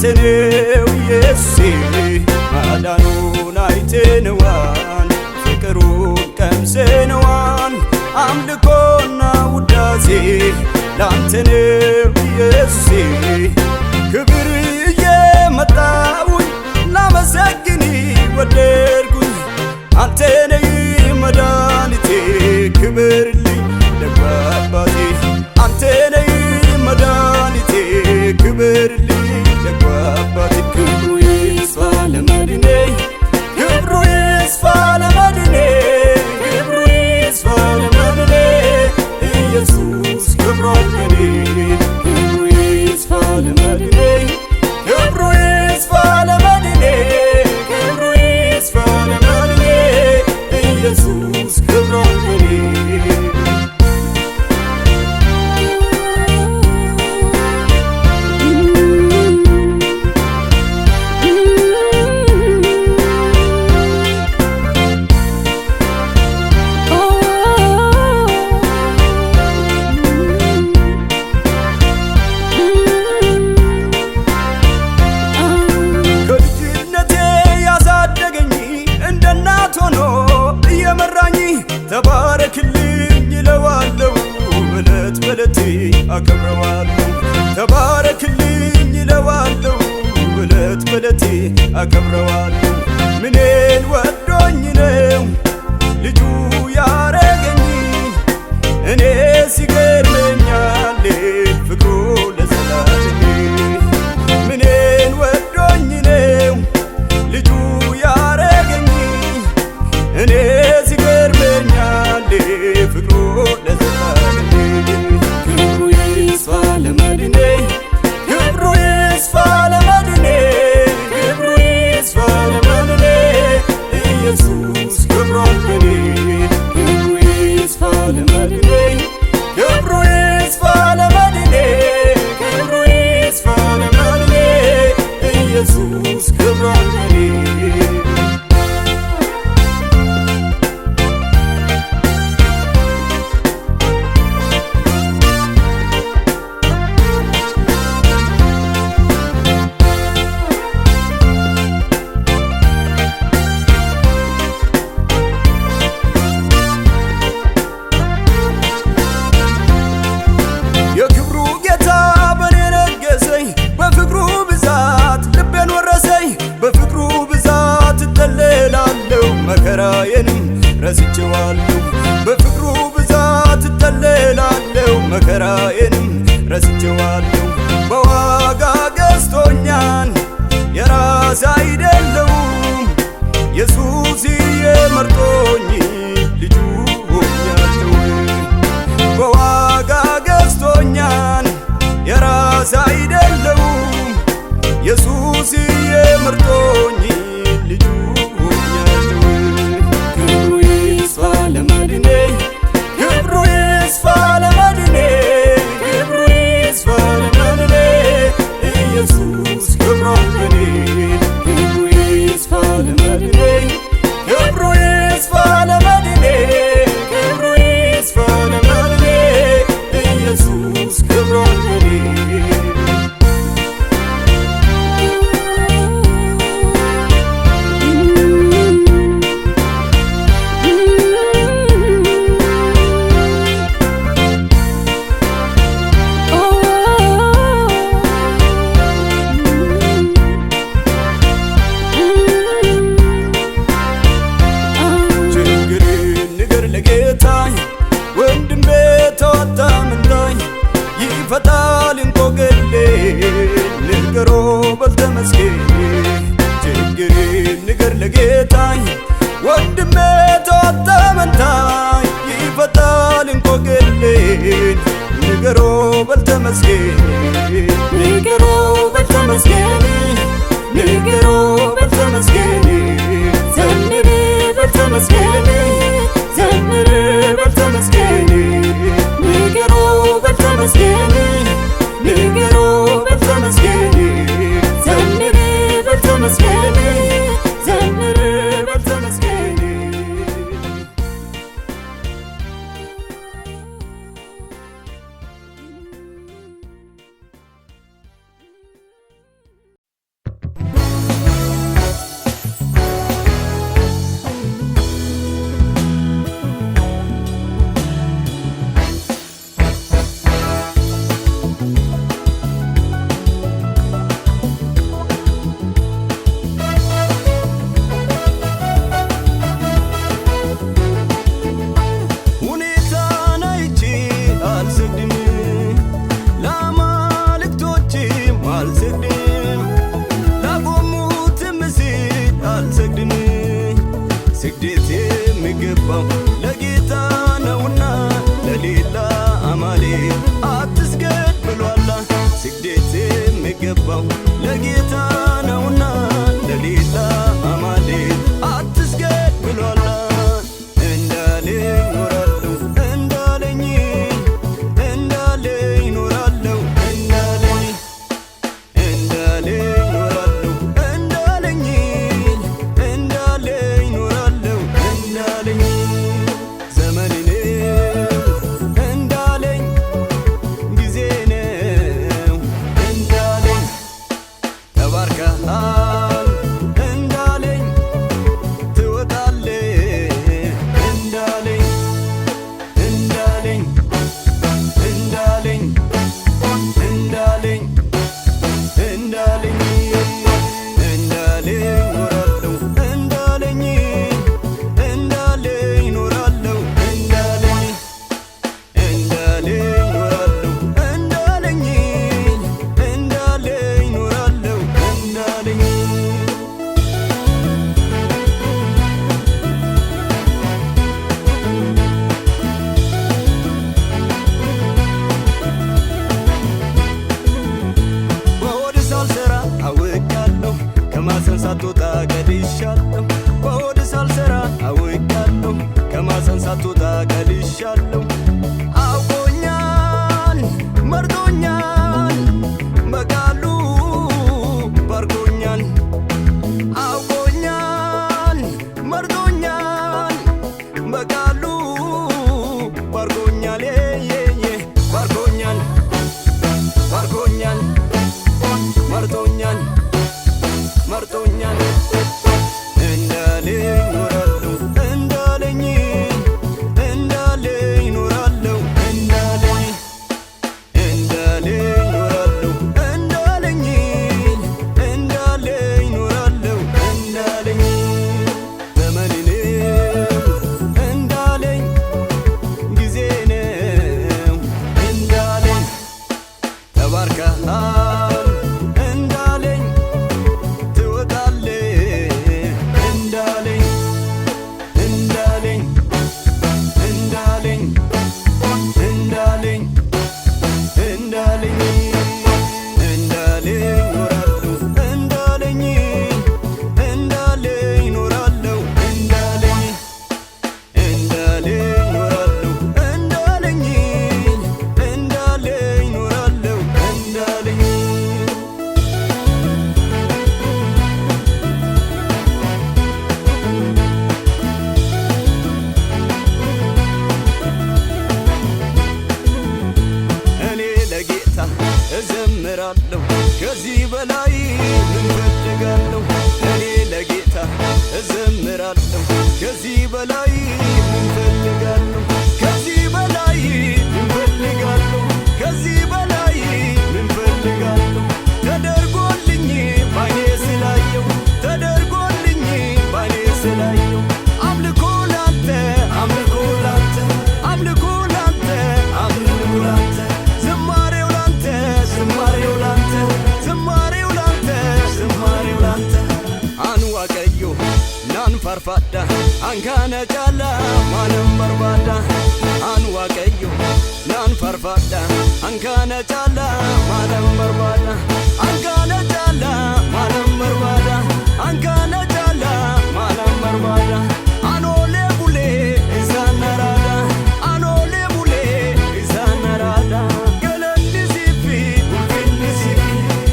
ላንተ ነው ኢየሱሴ ማዳኑን አይተነዋል ፍቅሩን ቀምሰነዋል አምልኮና ውዳሴ ላንተ ነው ኢየሱሴ ክብር እየመጣሁኝ ላመሰግን ወደድኩኝ አንተ ነህ መድኃኒቴ ክብርልኝ ደግ አባቴ አንተ ነህ መድኃኒቴ ክብርልኝ ደግ አባቴ ክብሩ ይስፋ ለመድኔ ክብሩ ይስፋ ለመድኔ ክብሩ ይስፋ ለመድኔ ኢየሱስ ክብሩ አለኔ ክብሩ ይስፋ ለመድኔ ክብሩ ይስፋ ለመድኔ ክብሩ ይስፋ ለመድኔ ኢየሱስ ክብሩ አለኔ ተባረክልኝ ይለዋለሁ እለት በለቴ አከብረዋለሁ ተባረክልኝ ይለዋለሁ እለት በለቴ አከብረዋለሁ ምኔን ወዶኝ ነው ልጁ ያረገኝ እኔ ሲገርመኛል ፍቅሩ ለዘላለም ምኔን ወዶኝ ነው ልጁ ያረገኝ እኔ ፍቅሩ ለዘላለም ክብሩ ይስፋ ለመድኔ ክብሩ ይስፋ ለመድኔ ክብሩ ይስፋ ለመድኔ ኢየሱስ ክብሩ አለኔ ክብሩ ይስፋ ለመድኔ ክብሩ ይስፋ ለመድኔ ክብሩ ይስፋ ለመድኔ ኢየሱስ ክብሩ አለኔ መከራዬንም ረስቼዋለሁ በፍቅሩ ብዛት እጠለላለሁ መከራዬንም ረስቼዋለሁ በዋጋ ገዝቶኛል የራሴ አይደለሁም ኢየሱስዬ መርጦኝ ልጁ ሆኛለሁ በዋጋ ገዝቶኛል የራሴ አይደለሁም ኢየሱስዬ መርጦኝ ልጁ ክብሩ ይስፋ ለመድኔ ክብሩ ይስፋ ለመድኔ ኢየሱስ ክብሩ አለኔ ክብሩ ይስፋ ለመድኔ ክብሩ ይስፋ ለመድኔ ክብሩ ይስፋ ለመድኔ ኢየሱስ ክብሩ አለኔ ይፈታል እንቆቅልሽ ንገሮ በልተመስገን ችግሬን ንገር ለጌታዬ ወንድሜ ተወጣ መንታይ ይፈታል እንቆቅልሽ ንገሮ በልተመስገን ንገሮ በልተመስገን ንገሮ በልተመስገን ዘምር በልተመስገን ዘምር በልተመስገን ንገሮ በልተመስገን ንገሮ በልተመስገን ዘምር በልተመስገን የሚገባው ለጌታ ነውና ለሌላ አማልክት አትስገድ ብሏላ። ስግደት የሚገባው ለጌታ ነውና ለሌላ አማልክት አትስገድ ብሏላ። እንዳለኝ ኖራለሁ እንዳለኝ ኖራለሁ እንዳለኝ ኖራለሁ እንዳለኝ ኖራለሁ ዘመኔን እንዳለኝ ጊዜ ነው እንዳለኝ ተባርከሃል እንዳለኝ ትወጣለህ እንዳለኝ እንዳለኝ እንዳለኝ እንዳለኝ እንዳለኝ ኖራለሁ እንዳለኝ ኖራለሁ ኖራለሁ ኖራለሁ በሆድ ሳልሰራ አውቃለሁ ከማፀን ሳትወጣ ቀድሻለሁ። በሆድ ሳልሰራ አውቃለሁ ከማፀን ሳትወጣ ቀድሻለሁ። አውቆኛል መርጦኛል በቃሉ ባርኮኛል። አውቆኛል መርጦኛል በቃሉ ባርኮኛል ባርኮኛል ባርኮኛል መርጦኛል መርጦኛል እንዳለኝ ኖራለሁ እንዳለኝ ኖራለሁ እንዳለኝ ኖራለሁ ኖራለሁ ዘመኔን እንዳለኝ ጊዜ ነው እንዳለኝ ተባርከሃል እንዳለኝ ትወጣለህ እንዳለኝ እንዳለኝ እንዳለኝ እንዳለኝ ኖራለሁ እንዳለኝ ኖራለሁ ኖራለሁ ኖራለሁ እኔ ለጌታ እዘምራለሁ ከዚህ በላይ ምን ፈልጋለሁ? እኔ ለጌታ እዘምራለሁ ከዚህ በላይ ምን ፈልጋለሁ? ከዚህ በላይ ምን ፈልጋለሁ? ከዚህ በላይ ምን ፈልጋለሁ? ተደርጎልኝ ባይኔ ስላየው ተደርጎልኝ ባይኔ ስላየው አምልኮ ላንተ አምልኮ ላንተ አምልኮ ላንተ አምልኮ ላንተ ዝማሬው ላንተ ዝማሬው ላንተ ዝማሬው ላንተ ዝማሬው ላንተ አንዋቀዮ ናን ፋርፋዳ አንካነ ጫላ ማለም በርባዳ አንዋቀዮ ናን ፋርፋዳ አንካነ ጫላ ማለም በርባዳ አንካነ ጫላ ማለም በርባዳ አንካነ ጫላ ማለም በርባዳ አኖሌ ቡሌ ኢዛናራዳ አኖሌ ቡሌ ኢዛናራዳ ገለኒ ሲፊ ኡልፊኒ ሲፊ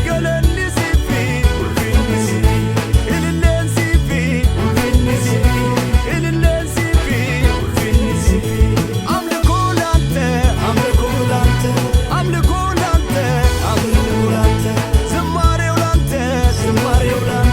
ገለኒ ሲፊ ኡልፊኒ ሲፊ ኢልሌን ሲፊ ኡልፊኒ ሲፊ ኢልሌን ሲፊ ኡልፊኒ ሲፊ አምልኮ ላንተ አምልኮ ላንተ አምልኮ ላንተ አምልኮ ላንተ ዝማሬው ላንተ ዝማሬው ላንተ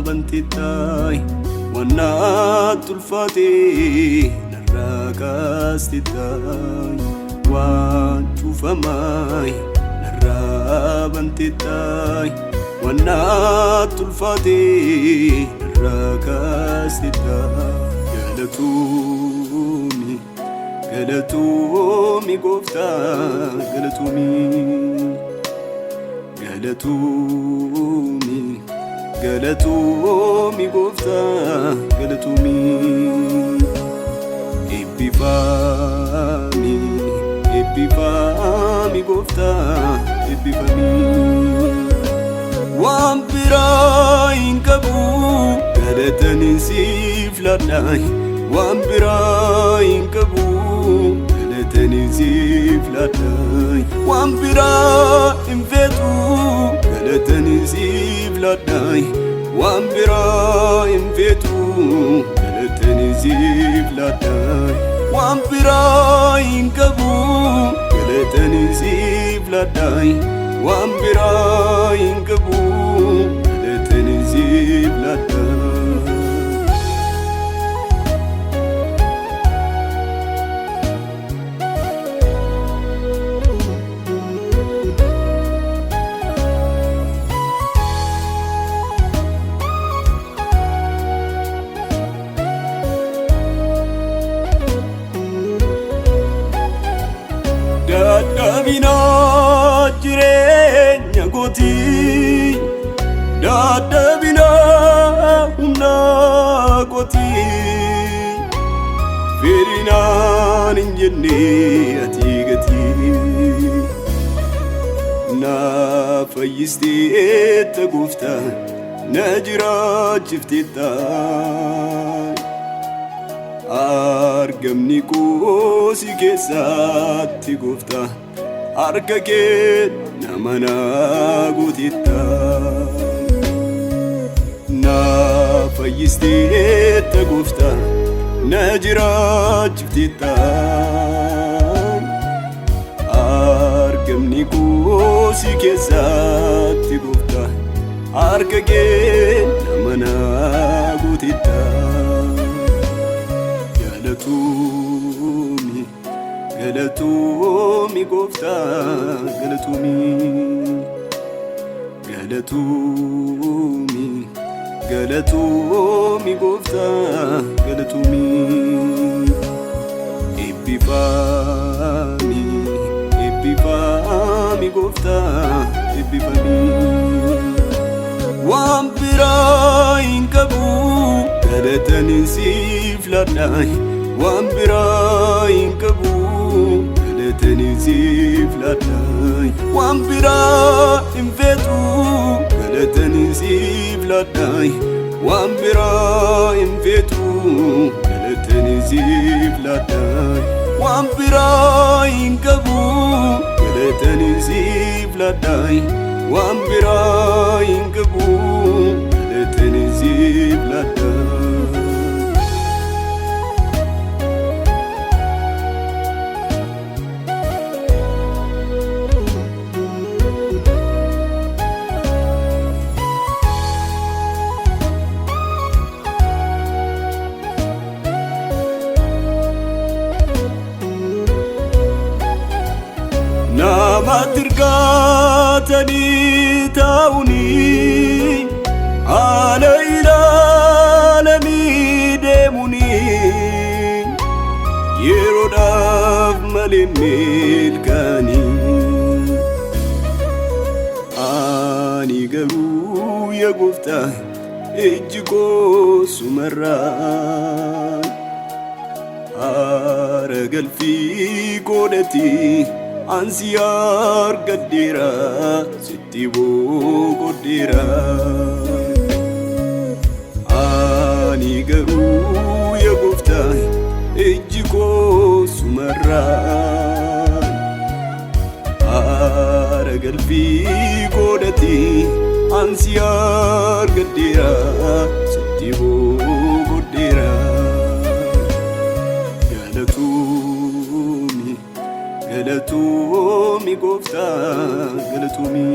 bantitay wana tulfate narrakastitay wan chufamay narrabantitay wana tulfate narrakastitay galatumi galatumi gofta galatumi galatumi galatumi gofta galatumi ebbifami gofta ebbifami waan biraa hin qabu galatanin siif laadhay waan biraa hin qabu galatanin siif laadhay waan biraa hin feetu galatanin siif laadhay waan biraa hin feetu galatanin siif laadhay waan biraa hin qabu galatanin siif laadhay waan biraa hin qabu galatanin siif laadhay dadhabina jireenya kootii dadhabina humna kootii fedhinaan hin jenne ati gatii na fayyistee gooftaa na jiraachifteetta argamni koo si keessatti gooftaa harka kee nama naa gooteetta na fayyistee gooftaa na jiraachifteetta argamni koo si keessatti gooftaa harka kee nama naa gooteetta galatumi galatumi gofta galatumi galatumi galatumi gofta galatumi ebbifami gofta ebbifami waan biraa hin qabu galatanin siif laadhay waan biraa hin qabu galatanin siif laadhay waan biraa hin feetu galatanin siif laadhay waan biraa hin feetu galatanin siif laadhay waan biraa hin qabu galatanin siif laadhay waan biraa hin qabu galatanin siif laadhay nama tirgatani tauni ala ilalami demuni yerodaf malimilkani ani garu ya gofta ejiko sumarra aragalfi godati ansiyar gadira sitibo godira ani garu ya gofta ejiko sumarra aragalfi godati ansiyar gadira sitibo godira galatumi gofta galatumi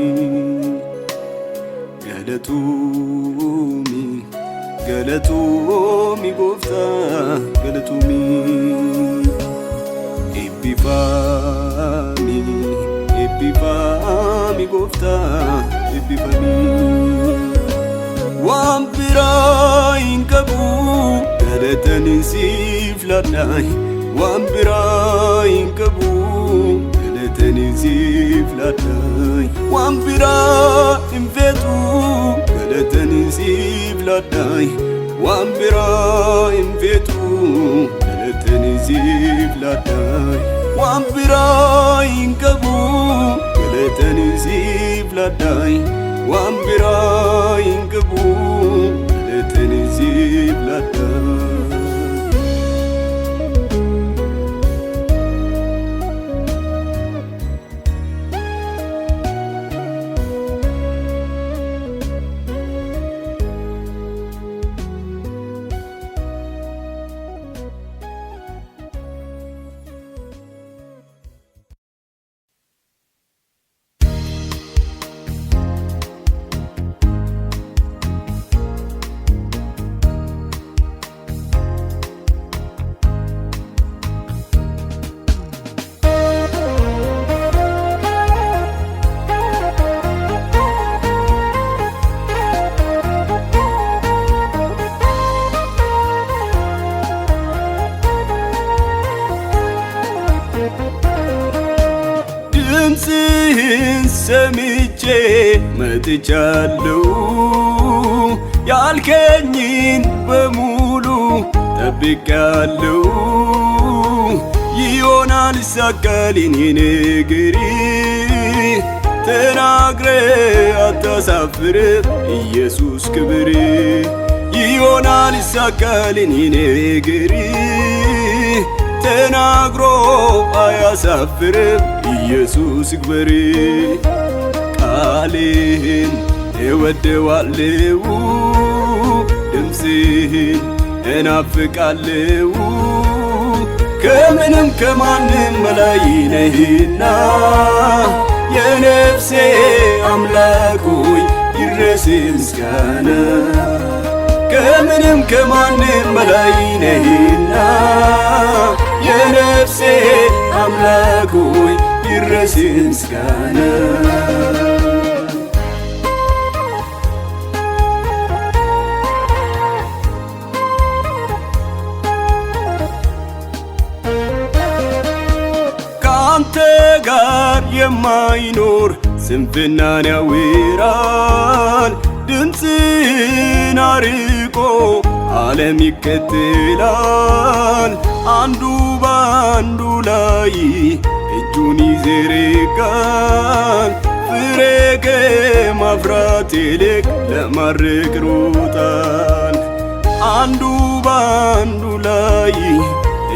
galatumi galatoomi gooftaa galatoomi. Eebbifami eebbifami gooftaa eebbifami. Waan biraa hin qabu galatani siif laadhaay. Waan biraa hin qabu galatani siif laadhaay. Waan biraa hin feetu galatani siif laadhaay. Waan biraa hin feetu galatani siif laadhaay. Waan biraa hin qabu galatani siif laadhaay. Waan biraa hin qabu galatani siif laadhaay. ድምፅህን ሰምቼ መጥቻለሁ። ያልከኝን በሙሉ ጠብቄያለሁ። ይሆናል ይሳካል የኔ ነገር። ተናግረህ አታሳፍርም ኢየሱስ ክብር። ይሆናል ይሳካል የኔ ነገር። ተናግሮ አያሳፍርም ኢየሱስ ይክበር። ቃልህን እወደዋለሁ፣ ድምፅህን እናፍቃለሁ። ከምንም ከማንም በላይ ነህና የነፍሴ አምላክ ሆይ ይድረስ ምስጋና። ከምንም ከማንም በላይ ነህና የነፍሴ አምላክ ሆይ ይድረስ ምስጋና። ካንተ ጋር የማይኖር ስንፍናን ያውራል። ድምፅህን አርቆ ዓለም ይከተላል። አንዱ በአንዱ ላይ እጁን ይዘረጋል። ፍሬ ከማፍራት ይልቅ ለማድረግ ሮጣል። አንዱ በአንዱ ላይ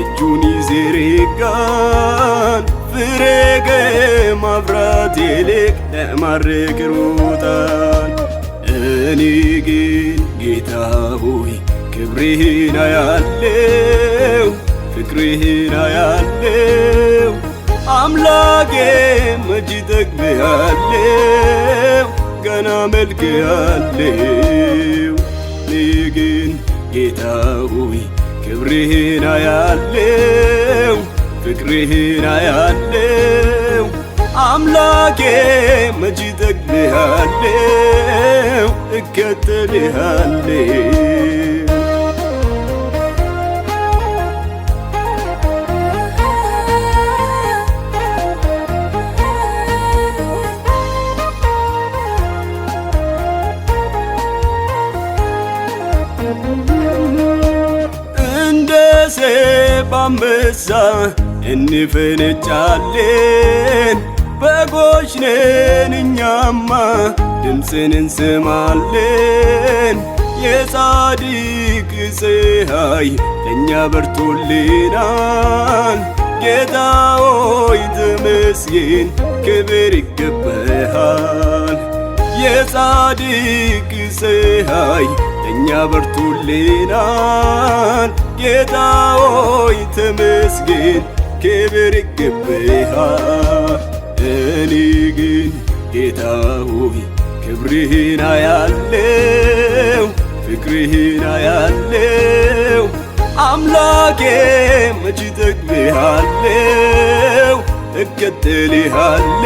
እጁን ይዘረጋል። ፍሬ ከማፍራት ይልቅ ለማድረግ ሮጣል። እኔ ግን ጌታ ሆይ ክብርህን አያለው፣ ፍቅርህን አያለው። አምላኬ መች ጠግቤያለው፣ ገና መልክሃለው። እኔ ግን ጌታ ሆይ ክብርህን አያለው፣ ፍቅርህን አያለው። አምላኬ መች ጠግቤያለው፣ እከተልሃለው። እንደ ሰይፍ አንበሳ እንፈነጫለን። በጎች ነን እኛማ ድምፅን እንሰማለን። የጻድቅ ፀሐይ ለእኛ በርቶልናል። ጌታ ሆይ ተመስገን፣ ክብር ይገባሃል። የጻድቅ ፀሐይ ለእኛ በርቶልናል። ጌታ ሆይ ተመስገን፣ ክብር ይገባሃል። እኔ ግን ጌታ ሆይ ክብርህን አያለው፣ ፍቅርህን ጠግቤሃለው አምላኬ መች ጠግቤሃለው እከተልሃለው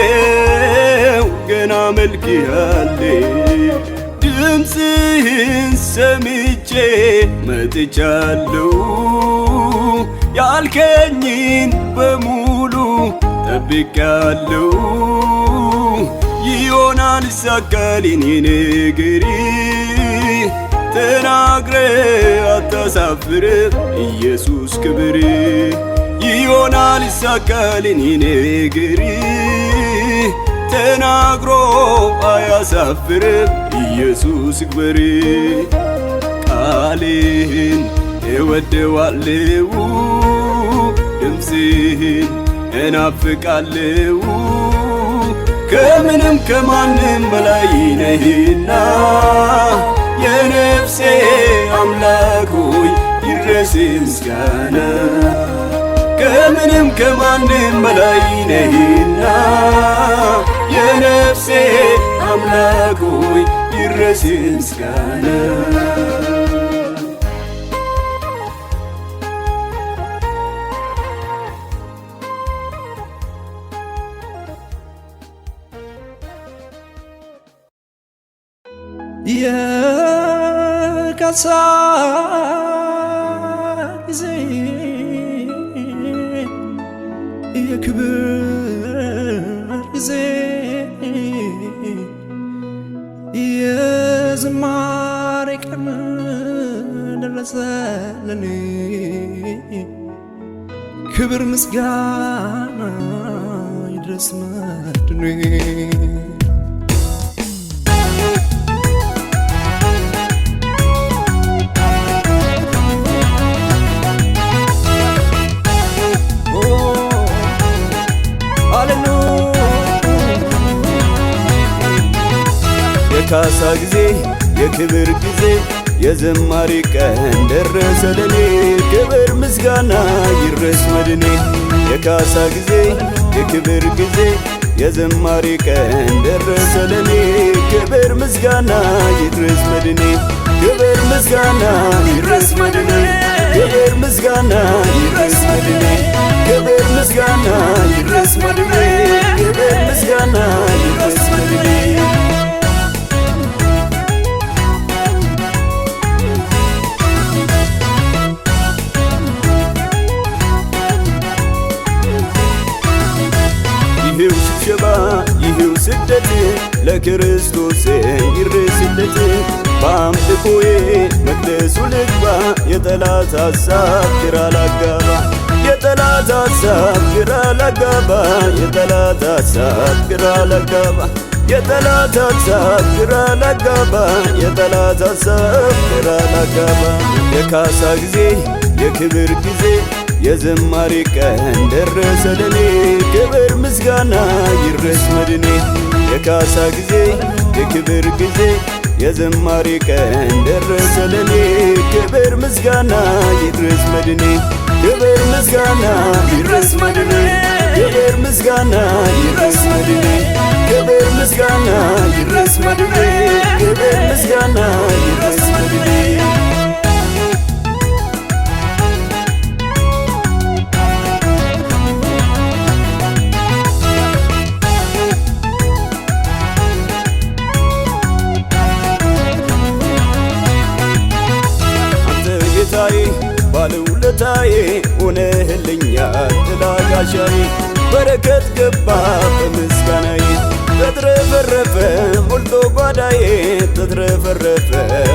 ገና መልክሃለው ድምፅህን ሰምቼ መጥቻለሁ ያልከኝን በሙሉ ጠብቄያለሁ ይሆናል ይሳካል የኔ ነገር ተናግረ አታሳፍር ኢየሱስ ክብር ይሆናል ይሳካል የኔ ነገር ተናግሮ አያሳፍር ኢየሱስ ክብር ቃልህን እወደዋለሁ ድምፅህን እናፍቃለሁ ከምንም ከማንም በላይ ነህና የነፍሴ አምላክ ሆይ ይድረስ ምስጋና ከምንም ከማንም በላይ ነህና የነፍሴ አምላክ ሆይ ይድረስ ምስጋና የካሳ ጊዜ የክብር ጊዜ የዝማሬ ቀን ደረሰ ለኔ ክብር ምስጋና ይድረስ መድኔ የካሳ ጊዜ የክብር ጊዜ የዝማሬ ቀን ደረሰ ለኔ ክብር ምስጋና ይድረስ መድኔ የካሳ ጊዜ የክብር ጊዜ የዝማሬ ቀን ደረሰ ለኔ ክብር ምስጋና ይድረስ መድኔ ክብር ምስጋና ይድረስ መድኔ ክብር ምስጋና ይድረስ መድኔ ክብር ምስጋና ይድረስ መድኔ ክብር ምስጋና ይድረስ መድኔ ይሄው ሽብሸባ ይሄው ስደት ለክርስቶስ ይድረስለት በአምልኮዬ መቅደሱ ልግባ የጠላት ሐሳብ ግራ ላጋባ የጠላት ሐሳብ ግራ ላጋባ የጠላት ሐሳብ ግራ ላጋባ የጠላት ሐሳብ ግራ ላጋባ የጠላት ሐሳብ ግራ ላጋባ የካሳ ጊዜ የክብር ጊዜ የዝማሬ ቀን ደረሰ ለኔ ክብር ምስጋና ይድረስ መድኔ የካሳ ጊዜ የክብር ጊዜ የዝማሬ ቀን ደረሰ ለኔ ክብር ምስጋና ይድረስ መድኔ ክብር ምስጋና ይድረስ መድኔ ክብር ምስጋና ይድረስ መድኔ ክብር ምስጋና ይድረስ መድኔ ክብር ምስጋና ይድረስ መድኔ ባለውለታዬ ሆነህልኛል ጥላ ጋሻዬ በረከት ገባ በምስጋናዬ ተትረፈረፈ ሞልቶ ጓዳዬ ተትረፈረፈ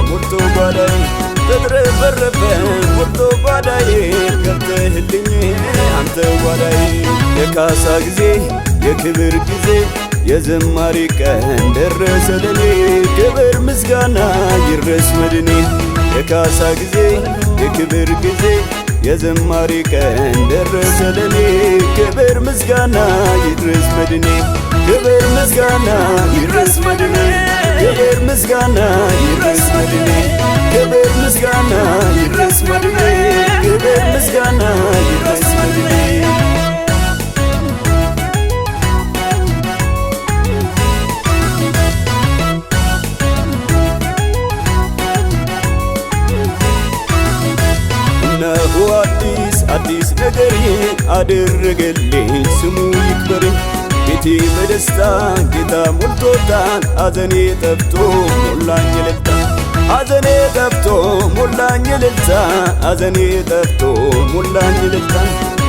ሞልቶ ጓዳዬ ተትረፈረፈ ሞልቶ ጓዳዬ ገብተህልኝ አንተ ጓዳዬ የካሳ ጊዜ የክብር ጊዜ የዝማሬ ቀን ደረሰ ለኔ ክብር ምስጋና ይድረስ መድኔ የካሳ ጊዜ የክብር ጊዜ የዝማሬ ቀን ደረሰ ለኔ ክብር ምስጋና ይድረስ መድኔ ክብር ምስጋና ይድረስ መድኔ ክብር ምስጋና ይድረስ መድኔ ክብር ምስጋና ይድረስ መድኔ ክብር ምስጋና ይድረስ መድኔ ነገር አደረገልኝ ስሙ ይክበር። ቤቴ በደስታ ጌታ ሞልቶታል ሐዘኔ ጠፍቶ ሞላኝ እልልታ ሐዘኔ ጠፍቶ ሞላኝ እልልታ ሐዘኔ ጠፍቶ ሞላኝ እልልታ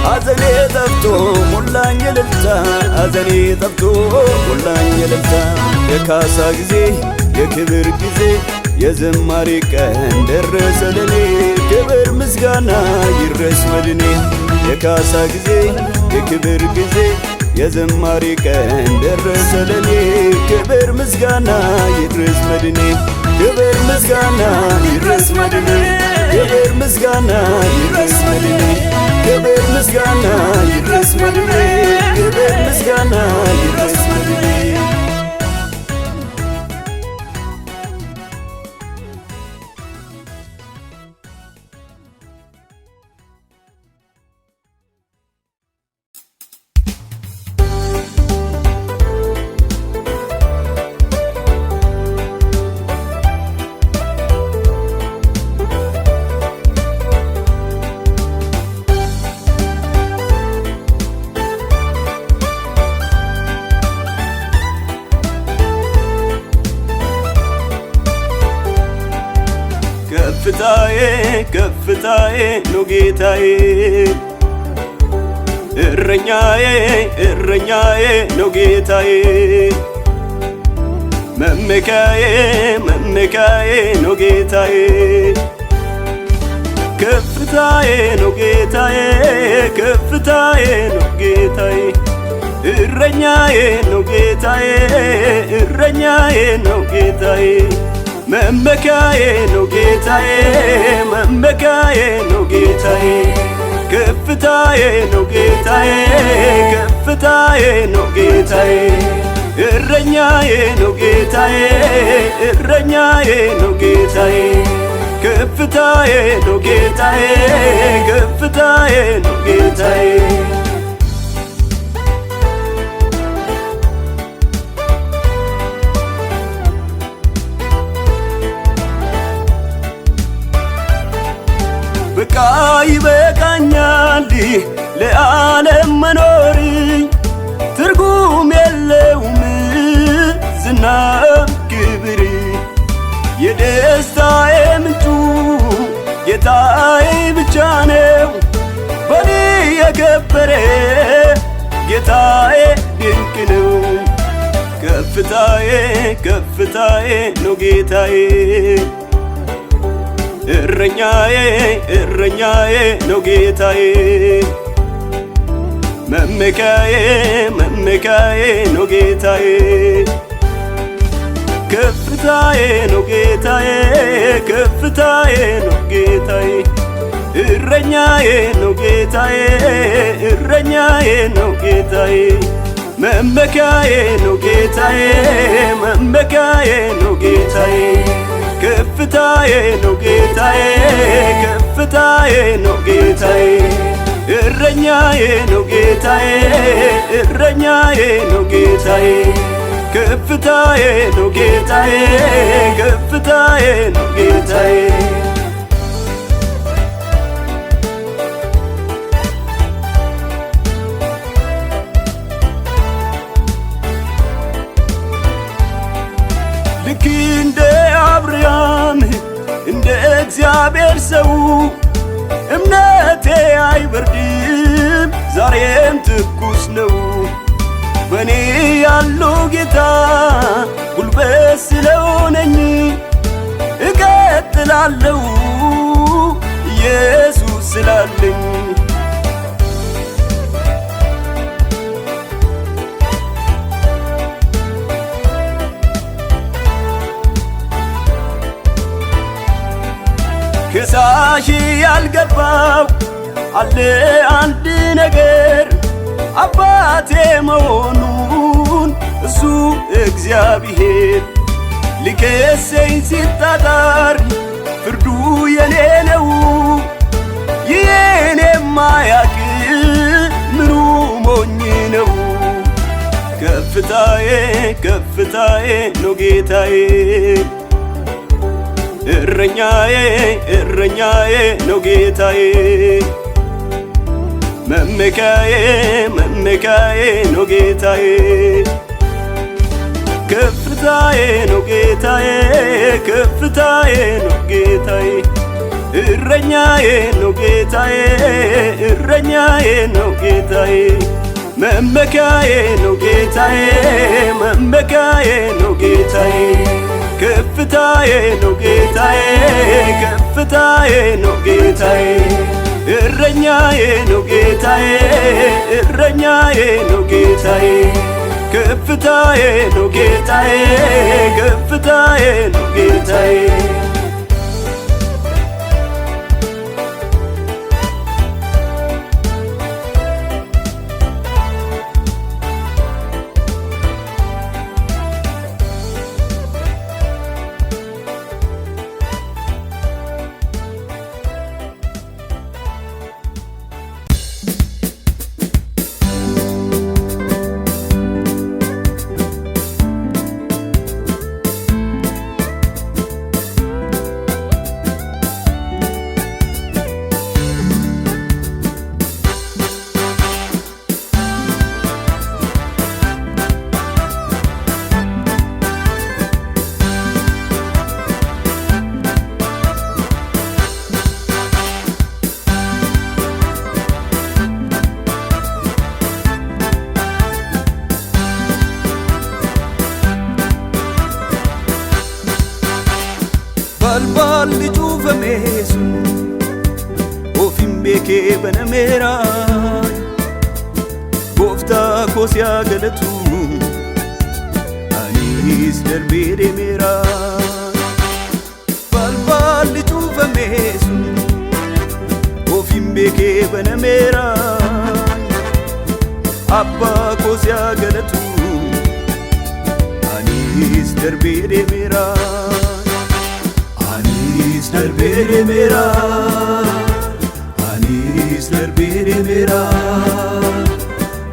ሐዘኔ ጠፍቶ ሞላኝ እልልታ ሐዘኔ ጠፍቶ ሞላኝ እልልታ የካሳ ጊዜ የክብር ጊዜ የዝማሬ ቀን ደረሰ ለኔ ክብር ምስጋና ይድረስ መድኔ የካሳ ጊዜ የክብር ጊዜ የዝማሬ ቀን ደረሰ ለኔ ክብር ምስጋና ይድረስ መድኔ ክብር ምስጋና ይድረስ መድኔ ክብር ምስጋና ይድረስ መድኔ ክብር ምስጋና ይድረስ መድኔ ክብር ምስጋና ይድረስ መድኔ ከፍታዬ ከፍታዬ ነው ጌታዬ እረኛዬ እረኛዬ ነው ጌታዬ መመካዬ መመካዬ ነው ጌታዬ ከፍታዬ ነው ጌታዬ ከፍታዬ ነው ጌታዬ እረኛዬ ነው ጌታዬ እረኛዬ ነው ጌታዬ መመካዬ ነው ጌታዬ መመካዬ ነው ጌታዬ ከፍታዬ ነው ጌታዬ ከፍታዬ ነው ጌታዬ እረኛዬ ነው ጌታዬ እረኛዬ ነው ጌታዬ ከፍታዬ ነው ጌታዬ ከፍታዬ ነው ጌታዬ በቃ ይበቃኛል ለዓለም መኖር ትርጉም የለውም ዝና ክብር የደስታዬ ምንጩ ጌታዬ ብቻ ነው በኔ የከበረ ጌታዬ ድንቅ ነው ከፍታዬ ከፍታዬ ነው ጌታዬ እረኛዬ እረኛዬ ነው ጌታዬ መመካዬ መመካዬ ነው ጌታዬ ከፍታዬ ነው ጌታዬ ከፍታዬ ነው ጌታዬ እረኛዬ ነው ጌታዬ እረኛዬ ነው ጌታዬ መመካዬ ነው ጌታዬ መመካዬ ነው ጌታዬ ከፍታዬ ነው ጌታዬ ከፍታዬ ነው ጌታዬ እረኛዬ ነው ጌታዬ እረኛዬ ነው ጌታዬ ከፍታዬ ነው ጌታዬ ከፍታዬ ነው ጌታዬ ልክ እንደ አብርሃም እንደ እግዚአብሔር ሰው እምነቴ አይበርድም ዛሬም ትኩስ ነው በኔ ያለው ጌታ ጉልበት ስለሆነኝ እቀጥላለሁ ኢየሱስ ስላለኝ ከሳሽ ያልገባው አለ አንድ ነገር አባቴ መሆኑን እሱ እግዚአብሔር ሊከሰኝ ሲጣጣር ፍርዱ የኔ ነው የኔ ማያቅ ምኑ ሞኝ ነው ከፍታዬ ከፍታዬ ነው ጌታዬ እረኛዬ እረኛዬ ነው ጌታዬ መመካዬ መመካዬ ነው ጌታዬ ከፍታዬ ነው ጌታዬ ከፍታዬ ነው ጌታዬ እረኛዬ ነው ጌታዬ እረኛዬ ነው ጌታዬ መመካዬ ነው ጌታዬ መመካዬ ነው ጌታዬ ከፍታዬ ነው ጌታዬ ከፍታዬ ነው ጌታዬ እረኛዬ ነው ጌታዬ እረኛዬ ነው ጌታዬ ከፍታዬ ነው ጌታዬ ከፍታዬ ነው ጌታዬ balballi cuufamee sun ofiin beekee banameera gooftaa koo si haa galatu anis darbee deemeera balballi cuufamee sun ofiin beekee banameera abbaa koo si haa galatu anis darbee deemeera anis darbee deemeera anis darbee deemeera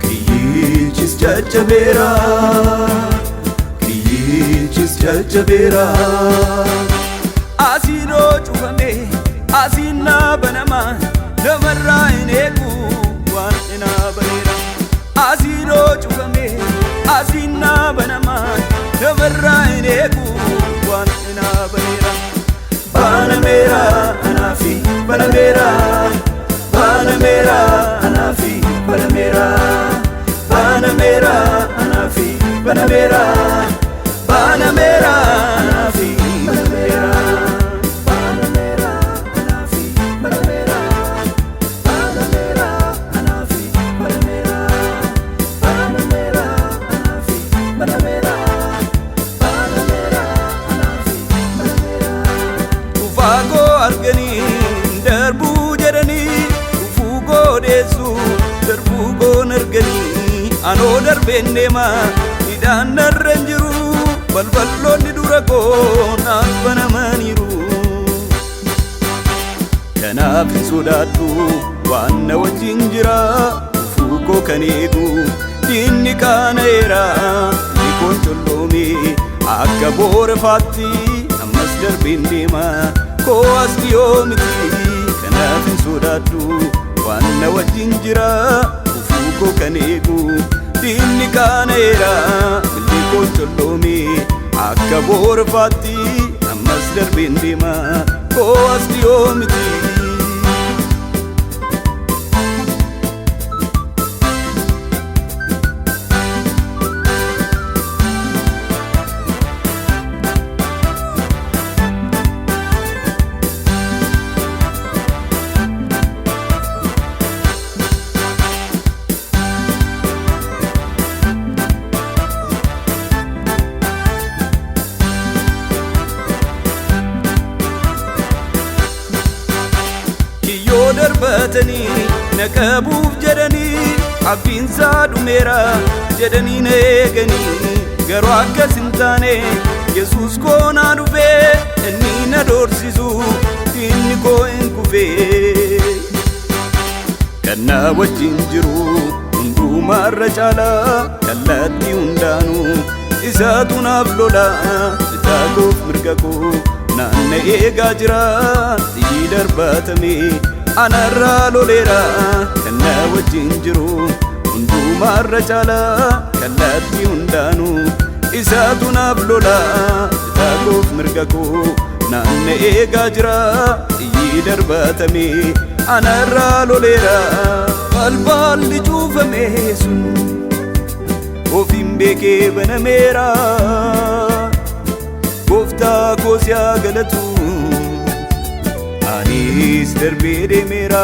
kiyyichis jajjabeera kiyyichis jajjabeera asiinoo cufamee asiin naa banama namarraa hin eegu waan naa baneera asiinoo cufamee asiin naa banama namarraa hin eegu waan naa baneera Panamera anafi Panamera Panamera anafi Panamera Panamera anafi Panamera Panamera anafi Panamera Panamera anafi Panamera Panamera anafi Panamera Panamera anafi Panamera Fagoo arganii darbuu jedhanii dhufuu goodeessu darbuu goon arganii anoo darbeen deema hidhaan narra hin jiru balballoonni dura goonaan banamaniiru kanaaf hin sodaadhu waan na wajjin jira dhufuu koo kan eegu diinni qaana'eera likoon colloomee akka boorafaatti ammas darbeen deema koo as dhiyoo miti kanaaf hin sodaadhu waan na wajjin jira dhufuu koo kan eegu diinni qaana'eera likoon colloomee akka boorafaatti ammas darbeen deema koo as dhiyoo miti darbatanii naqabuuf jedhanii abdiinsaa dhumeera jedhanii na eeganii garuu akkas hin taane Yesuus koo naa dhufee inni na doorsisu diinni koo hin kufee kan na wajjin jiru hundumaarra caalaa kallattii hundaanuu isaatu naaf lola bitaa koof mirga koo naanna eegaa jira xiyyi darbatamee anarra loleera kanna wajjin jiru hundumaarra caala kallattii hundaanu isaatu naaf lola bitaakof mirga koo naanna eegaa jira xiyyi darbatame anarra loleera balballi cuufame sun ofin beekee banameera gooftaa koo siyaa galatu anis darbee deemeera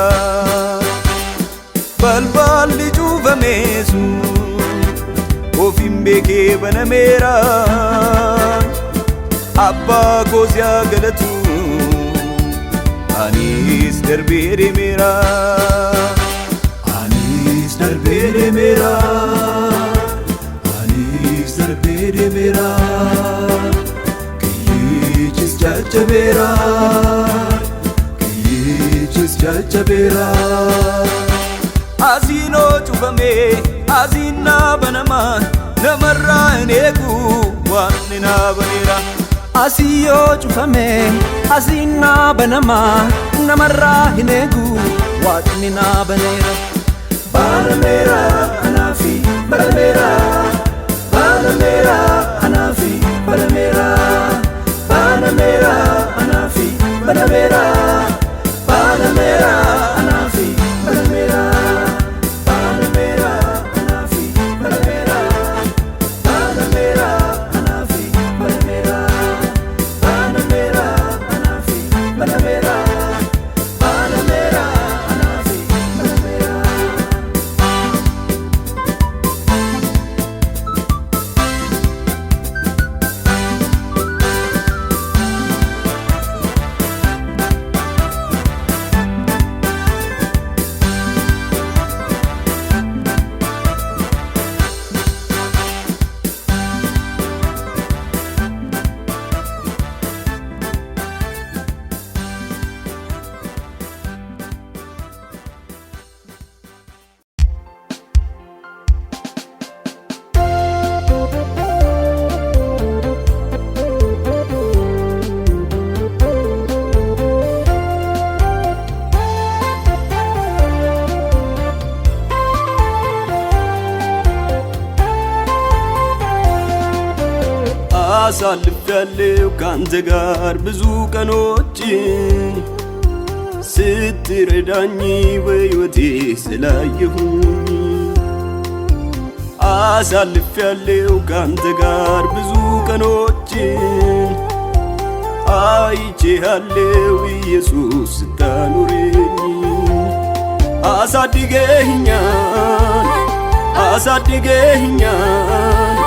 balballi cuufame sun ofin beekee banameera abbaa koo siyaa galatu anis darbee deemeera anis darbee deemeera anis darbee deemeera kiyyichis jajjabeera kiyyichis jajjabeera asinoo cufame asinna banama namarraa hin eegu waaqni naa baneera asiyoo cufame asinna banama namarraa hin eegu waaqni naa baneera banameera anaafi banameera banameera anaafi banameera banameera anaafi banameera banameera anaafi banameera banameera anaafi banameera banameera anaafi banameera banameera anaafi banameera banameera anaafi banameera አሳልፌያለሁ ካንተ ጋር ብዙ ቀኖችን ስትረዳኝ በሕይወቴ ስላየሁኝ አሳልፌያለሁ ካንተ ጋር ብዙ ቀኖችን አይቼሃለሁ ኢየሱስ ስታኖረኝ አሳድገኸኛል አሳድገኸኛል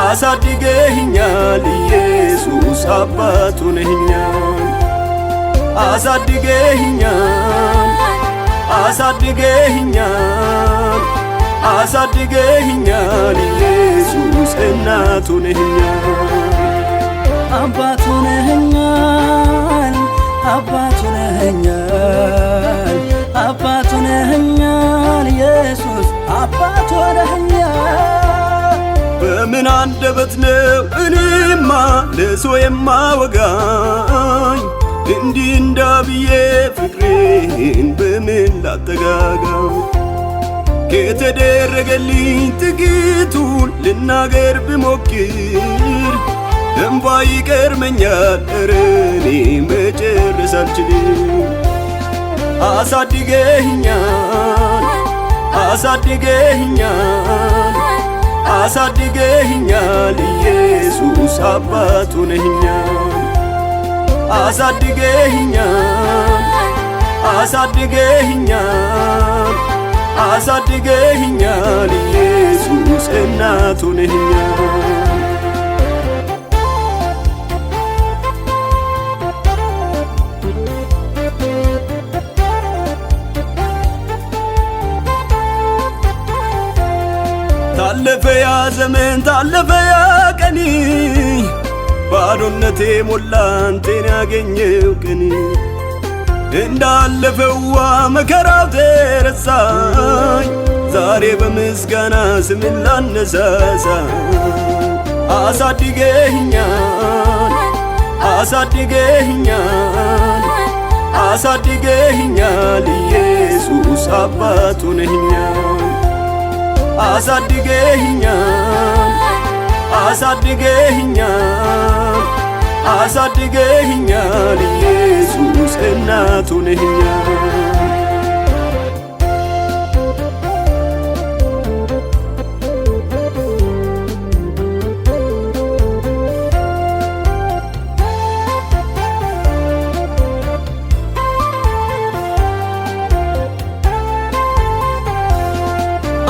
አሳድገኸኛል ኢየሱስ አባት ሆነኸኛል አሳድገኸኛል አሳድገኸኛል አሳድገኸኛል ኢየሱስ እናት ሆነኸኛል አባት ሆነኸኛል አባት ሆነኸኛል አባት ሆነኸኛል ኢየሱስ አባት ሆነኸኛል በምን አንደበት ነው እኔማ ለሰው የማወጋኝ እንዲህ እንዳብዬ ፍቅሬን በምን ላጠጋጋው ከተደረገልኝ ጥቂቱን ልናገር ብሞክር እንባ ይቀርመኛል ኧረ እኔ መጨረስ አልችልም አሳድገኸኛል አሳድገኸኛል አሳድገኸኛል ኢየሱስ አባት ሆነኸኛል አሳድገኸኛል አሳድገኸኛል አሳድገኸኛል ኢየሱስ እናት ሆነኸኛል ታለፈ ያ ዘመን ታለፈ ያ ቀን ባዶነቴ ሞላ አንተን ያገኘው ቀን እንዳለፈው መከራው ተረሳኝ ዛሬ በምስጋና ስምን ላነሳሳ አሳድገኸኛል አሳድገኸኛል አሳድገኸኛል ኢየሱስ አባት ሆነኸኛል አሳድገኸኛል አሳድገኸኛል አሳድገኸኛል ኢየሱስ እናት ሆነኸኛል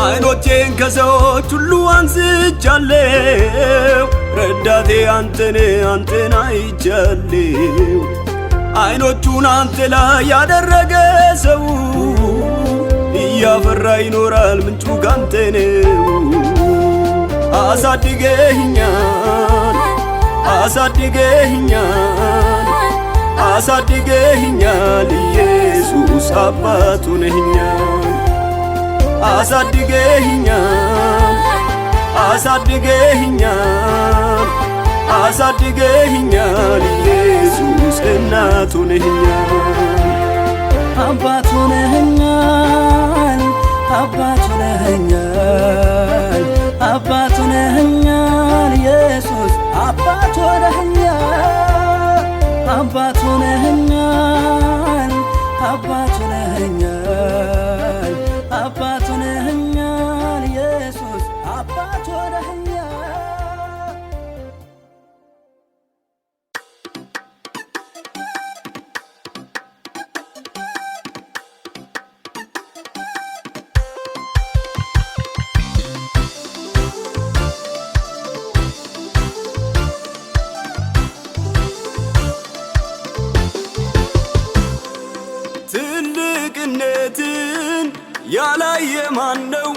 አይኖቼን ከሰዎች ሁሉ አንስቻለሁ ረዳቴ አንተን አይቻለሁ አይኖቹን አንተ ላይ ያደረገ ሰው እያፈራ ይኖራል ምንጩ ካንተ ነው አሳድገኸኛል አሳድገኸኛል አሳድገኸኛል ኢየሱስ አባት ሆነኸኛል አሳድገኸኛል አሳድገኸኛል አሳድገኸኛል ኢየሱስ እናት ሆነኸኛል አባት ሆነኸኛል አባት ሆነኸኛል አባት ሆነኸኛል ኢየሱስ አባት ሆነኸኛል አባት ሆነኸኛል አባት ሆነኸኛል አባት ሆነኸኛል ኢየሱስ አባት ሆነኸኛል ትልቅነትን ያላየ ማነው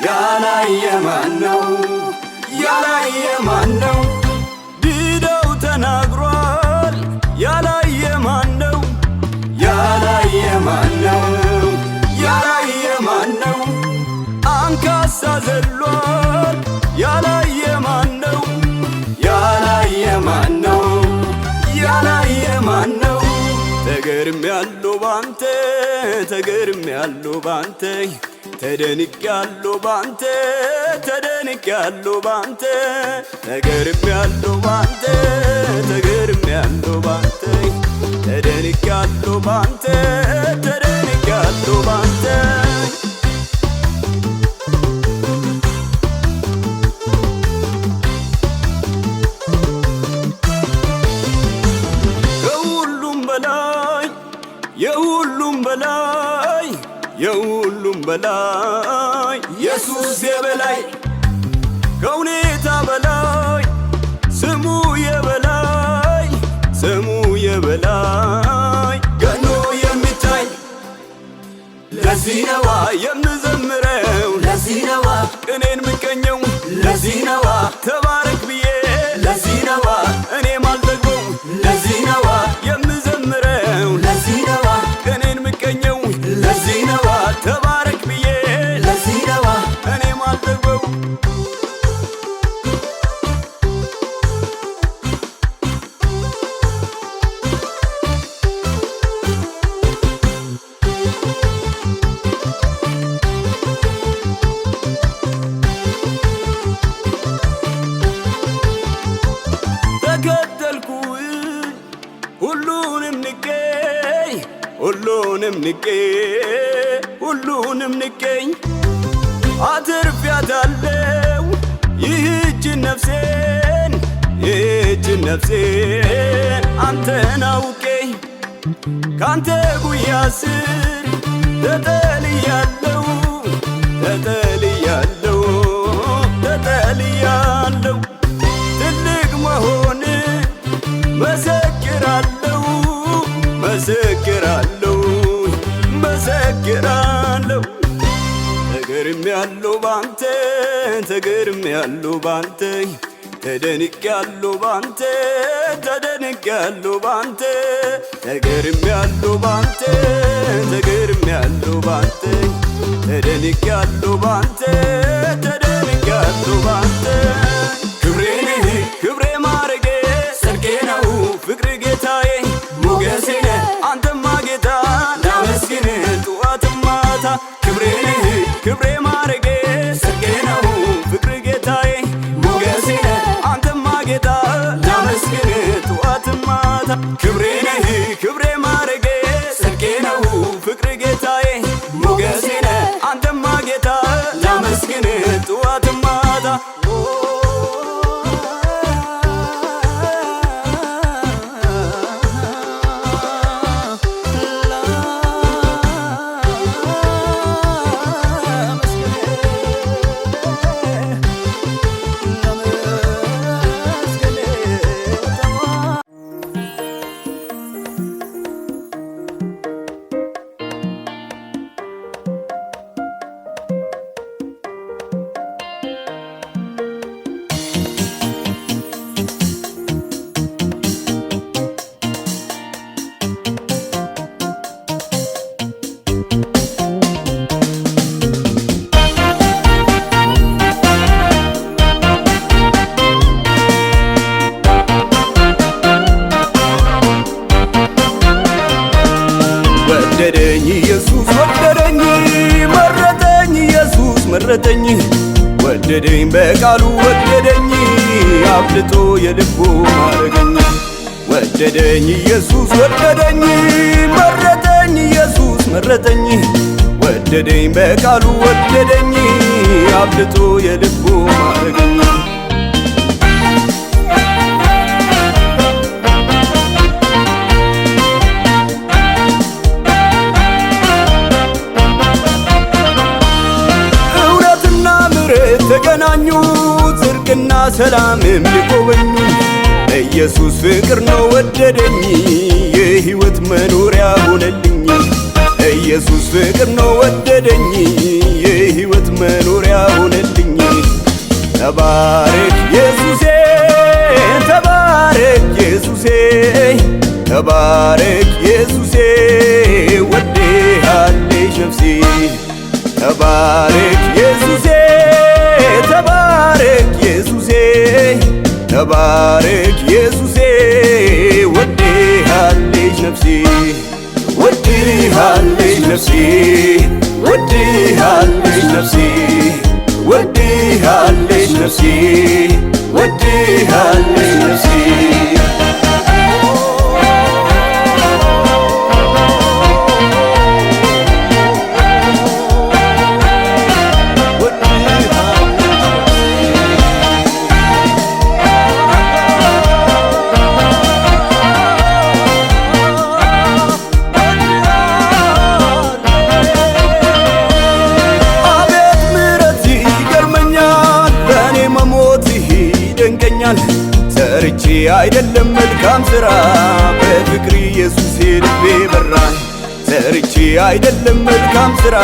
ያላየ ማነው ያላየ ማነው ዲዳው ተናግሯል ያላየ ማነው ያላየ ማነው ያላየ ማነው አንካሳ ዘሏል ያላየ ማነው ያላየ ማነው ያላየ ማነው ተገርሜያለሁ ባንተ ተገርሜያለሁ ባንተ ተደንቄያለሁ ባንተ ተደንቄያለሁ ባንተ ተገርሜያለሁ ባንተ ተገርሜያለሁ ባንተ ተደንቄያለሁ ባንተ ተደንቄያለሁ ባንተ የሁሉም በላይ ኢየሱስ የበላይ ከሁኔታ በላይ ስሙ የበላይ ስሙ የበላይ ገኖ የሚታይ ለዚህ ነዋ የምዘምረው ለዚህ ነዋ እኔን ምቀኘው ለዚህ ነዋ ተባረክ ብዬ ለዚህ ነዋ እኔ ማልጠግበው ለዚህ ነዋ የምዘምረው ለዚህ ነዋ እኔን ምቀኘው ለዚህ ነዋ ተባረክ ብዬ ለዚህ ነዋ እኔ ማልጠግበው ሁሉንም ንቄኝ አትርፊያታለው ይህችን ነፍሴን አንተን አውቄ ካንተ ጉያ ስር ተጠልያለው ተጠልያለው ተጠልያለው ትልቅ መሆን መሰክራለው መሰክራለው መሰክራለው ተገርሜያለሁ ባንተ ተገርሜያለሁ ባንተ ተደንቄያለሁ ባንተ ተደንቄያለሁ ባንተ ተገርሜያለሁ ባንተ ተገርሜያለሁ ባንተ ተደንቄያለሁ ባንተ ተደንቄያለሁ ባንተ ክብሬ ነህ ክብሬ ማረጌ ጽድቄ ነው ፍቅር ጌታዬ ሞገሴ ነህ አንተማ ክብሬ ማረጌ ጽድቄ ነው ፍቅር ጌታዬ ሞገሴ ነህ አንተማ ጌታ ላመስግን ጠዋትም ማታ ክብሬ ነህ ክብሬ ማረጌ ጽድቄ ነው ፍቅር ጌታዬ ሞገሴ ነህ አንተማ ጌታ ላመስግን ጠዋትም ማታ ወደደኝ ኢየሱስ ወደደኝ መረጠኝ ኢየሱስ መረጠኝ ወደደኝ በቃሉ ወደደኝ አብልጦ የልቡ ማረገኝ ወደደኝ ኢየሱስ ወደደኝ መረጠኝ ኢየሱስ መረጠኝ ወደደኝ በቃሉ ወደደኝ አብልጦ የልቡ ማረገኝ ተገናኙ ጽድቅና ሰላምም ሊጎበኙ ኢየሱስ ፍቅር ነው ወደደኝ የሕይወት መኖሪያ ሆነልኝ ኢየሱስ ፍቅር ነው ወደደኝ የሕይወት መኖሪያ ሆነልኝ ተባረክ ኢየሱሴ ተባረክ ኢየሱሴ ተባረክ ኢየሱሴ ወድሃለች ነፍሴ ተባረክ ኢየሱሴ ተባረክ ኢየሱሴ ተባረክ ኢየሱሴ ወድሃለች ነፍሴ ወድሃለች ነፍሴ ወድሃለች ነፍሴ ወድሃለች ነፍሴ ወድሃለች ነፍሴ ሰርቼ አይደለም መልካም ሥራ በፍቅር ኢየሱስ ልቤ በራ ሰርቼ አይደለም መልካም ሥራ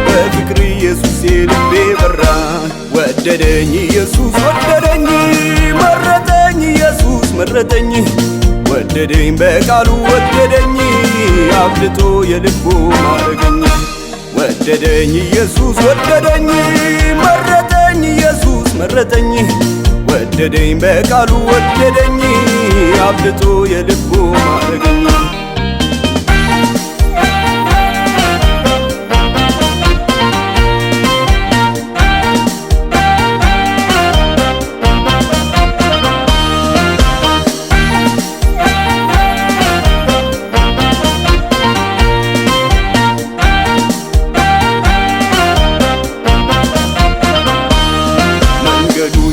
በፍቅር ኢየሱስ ልቤ በራ ወደደኝ ኢየሱስ ወደደኝ መረጠኝ ኢየሱስ መረጠኝ ወደደኝ በቃሉ ወደደኝ አብልጦ የልቡ ማረገኝ ወደደኝ ኢየሱስ ወደደኝ መረጠኝ ኢየሱስ መረጠኝ ወደደኝ በቃሉ ወደደኝ አብልጦ የልቡ ማረገኝ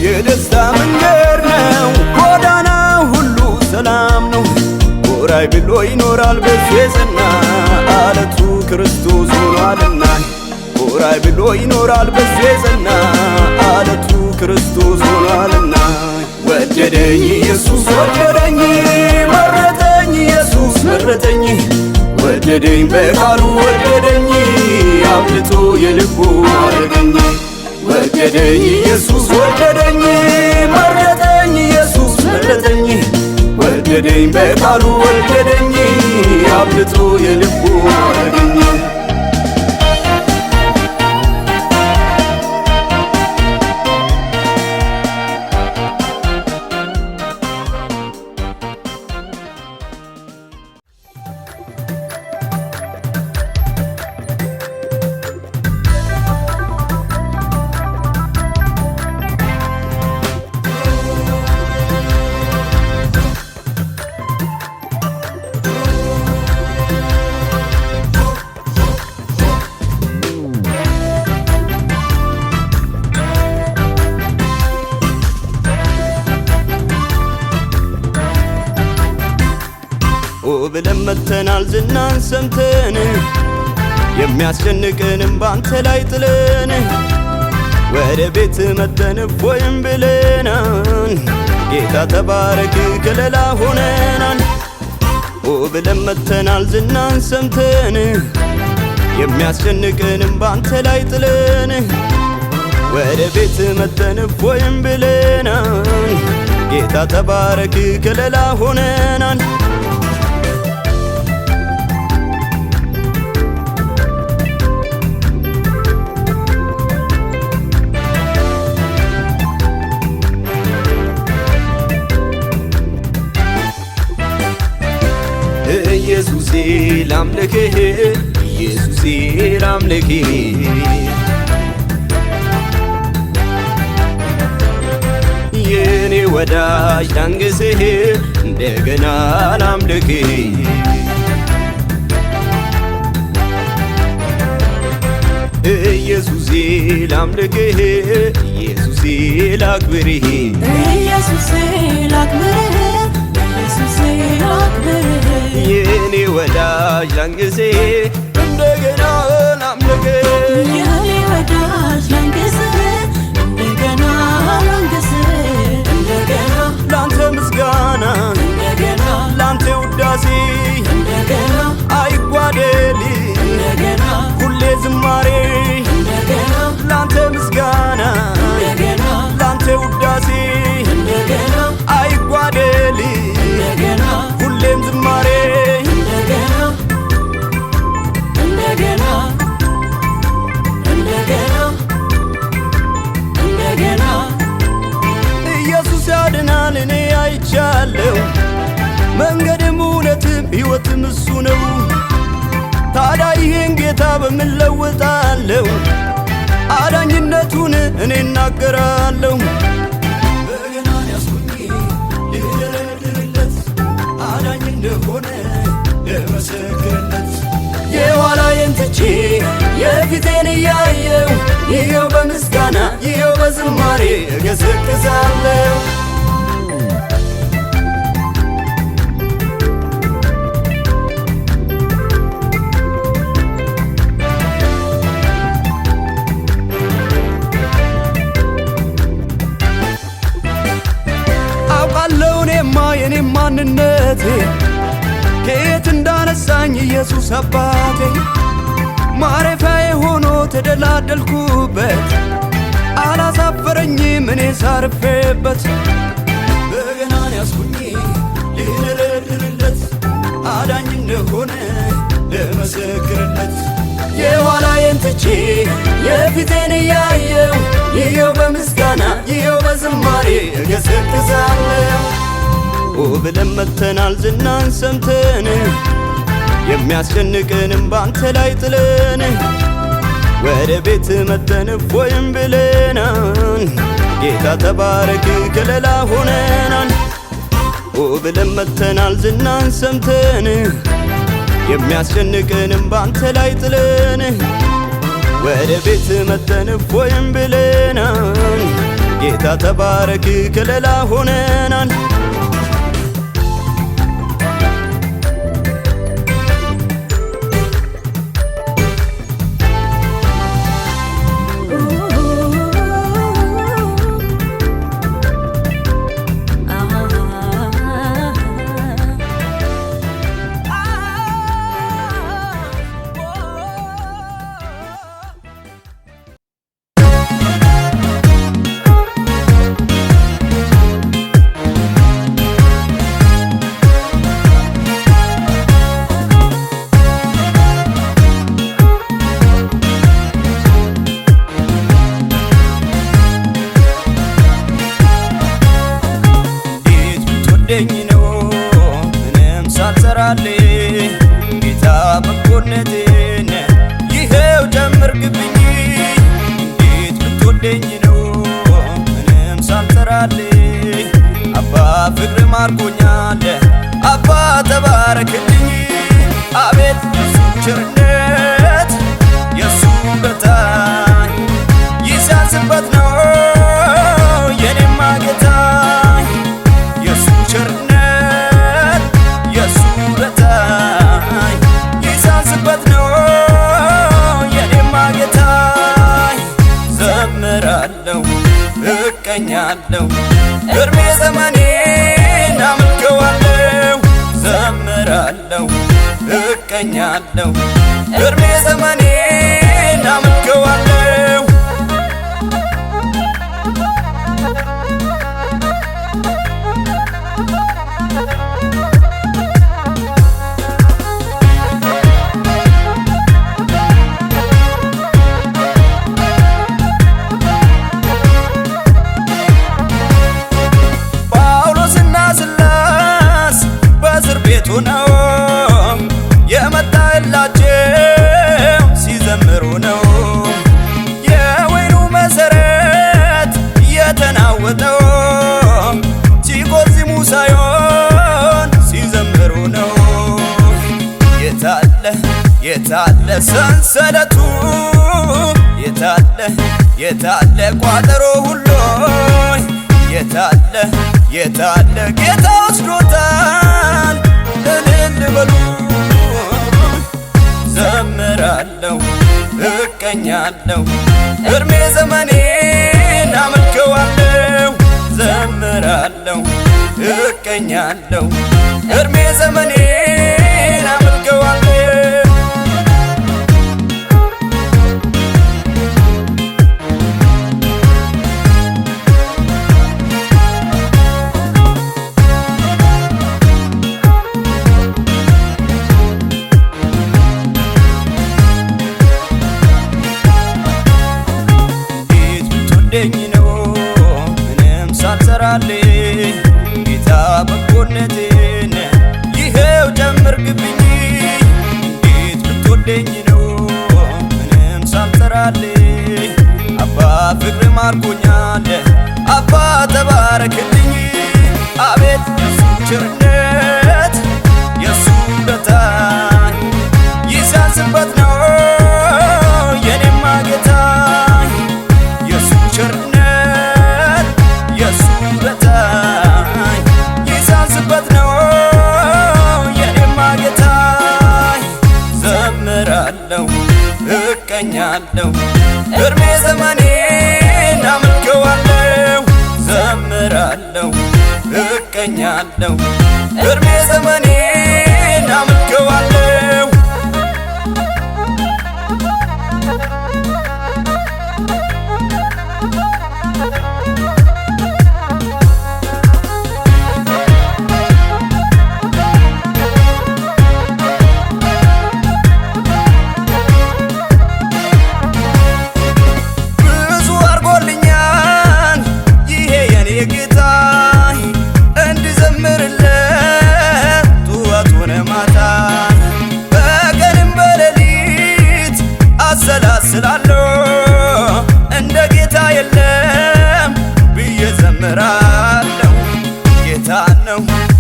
የደስታ መንገድ ነው ጎዳና ሁሉ ሰላም ነው ጎራይ ብሎ ይኖራል በሱ የጸና አለቱ ክርስቶስ ሆኗልና ጎራይ ብሎ ይኖራል በሱ የጸና አለቱ ክርስቶስ ሆኗልና ወደደኝ ኢየሱስ ወደደኝ መረጠኝ ኢየሱስ መረጠኝ ወደደኝ በቃሉ ወደደኝ አብልጦ የልቡ ማረገኝ ወደደኝ ኢየሱስ ወደደኝ መረጠኝ ኢየሱስ መረጠኝ ወደደኝ በቃሉ ወደደኝ አብልጦ የልቡ ማረገኝ ብለን መተናል ዝናን ሰምተን የሚያስጨንቀንም ባንተ ላይ ጥለን ወደ ቤት መተን እፎይም ብለናል። ጌታ ተባረክ ከለላ ሆነናል። ብለን መተናል ዝናን ሰምተን የሚያስጨንቀንም ባንተ ላይ ጥለን ወደ ቤት መተን እፎይም ብለናል። ጌታ ተባረክ ከለላ ሆነናል። ኢየሱሴ ላምልክህ ኢየሱሴ ላምልክህ የኔ ወዳጅ ላንግስህ እንደገና ላምልክህ ኢየሱሴ ላምልክህ ኢየሱሴ ላክብርህ ኢየሱሴ ላክብርህ ኢየሱሴ ላክብርህ የኔ ወዳጅ ላንግስህ እንደገና ላምልክህ የኔ ወዳጅ ላንግስህ እንደገና ላንግስህ እንደገና ላንተ ምስጋና እንደገና ላንተ ውዳሴ እንደገና አይጓደል እንደገና ሁሌ ዝማሬ እንደገና ላንተ ምስጋና እንደገና ላንተ ውዳሴ እንደገና አይጓደል እንደገና ሁሌም ዝማሬ እንደገና እንደገና እንደገና እንደገና ኢየሱስ ያድናል እኔ አይቻለሁ መንገድም እውነትም ሕይወትም እሱ ነው። ታዲያ ይሄን ጌታ በምን ለውጣለሁ? አዳኝነቱን እኔ እናገራለሁ። በገናን ያስኩኝ ልደረድርለት አዳኝ እንደሆነ ለመሰክርለት የኋላዬን ትቼ የፊቴን እያየው ይኸው በምስጋና ይኸው በዝማሬ እገሰግሳለሁ። አውቃለሁ እኔማ የኔም ማንነቴ ከየት እንዳነሳኝ ኢየሱስ አባቴ ማረፊያዬ ሆኖ ተደላደልኩበት አላሳፈረኝም እኔ ሳርፌበት። በገናን ያስኩኝ ልደረድርለት አዳኝ እንደሆነ ለመሰክርለት የኋላዬን ትቼ የፊቴን እያየው ይኸው በምስጋና ይኸው በዝማሬ እገሰግሳለሁ። ብለን መተናል ዝናን ሰምተን የሚያስጨንቀንም ባንተ ላይ ጥለን ወደ ቤት መተን እፎይም ብለናል። ጌታ ተባረክ ከለላ ሆነናል። ብለን መተናል ዝናን ሰምተን የሚያስጨንቀንም ባንተ ላይ ጥለን ወደ ቤት መተን እፎይም ብለናል። ጌታ ተባረክ ከለላ ሆነናል። ወደኝ ነው ምንም ሳልሰራልህ ጌታ በጎነትን ይሄው ጨመርክብኝ። እንዴት ብትወደኝ ነው ምንም ሳልሰራልህ አባ ፍቅር ማርኮኛል አባ ተባረክልኝ። አቤት የሱ ቸርነት የሱ በታኝ ይሳስበት ነው የኔማ ጌታ የሱ ቸርነት የሱ በታኝ እቀኛለሁ እድሜ ዘመኔን አመልከዋለሁ ዘምራለሁ እቀኛለሁ እድሜ ዘመኔን አመልከዋለሁ ነው የመጣላቸው ሲዘምሩ ነው የወይኑ መሰረት የተናወጠው ሲቆዝሙ ሳይሆን ሲዘምሩ ነው የታለ ሰንሰለቱ የታለ ቋጠሮ ሁሉ የታለ ጌታ ወስዶታል እልል በሉ ዘምራለሁ እቀኛለሁ እድሜ ዘመኔን አመልከዋለሁ ዘምራለሁ እቀኛለሁ እድሜ ዘመኔን አመልከዋለሁ ጌታ በጎነቴን ይሄው ጨመርክብኝ እንዴት ብትወደኝ ነው ምንም ሳልሰራልህ አባ ፍቅር ማርኮኛል አባ ተባረክልኝ አቤት የሱ ቸርነት የሱ ውለታ ይሳንስበት ነው የኔማ ጌታ የሱ ቸርነት ይሳንስበት ነው የኔማ ጌታ ዘምራለሁ እቀኛለሁ እድሜ ዘመኔን አመልከዋለሁ ዘምራለሁ እቀኛለሁ እድሜ ዘመኔን አመልከዋለሁ ስላለው እንደ ጌታ የለም ብዬ ዘምራለሁ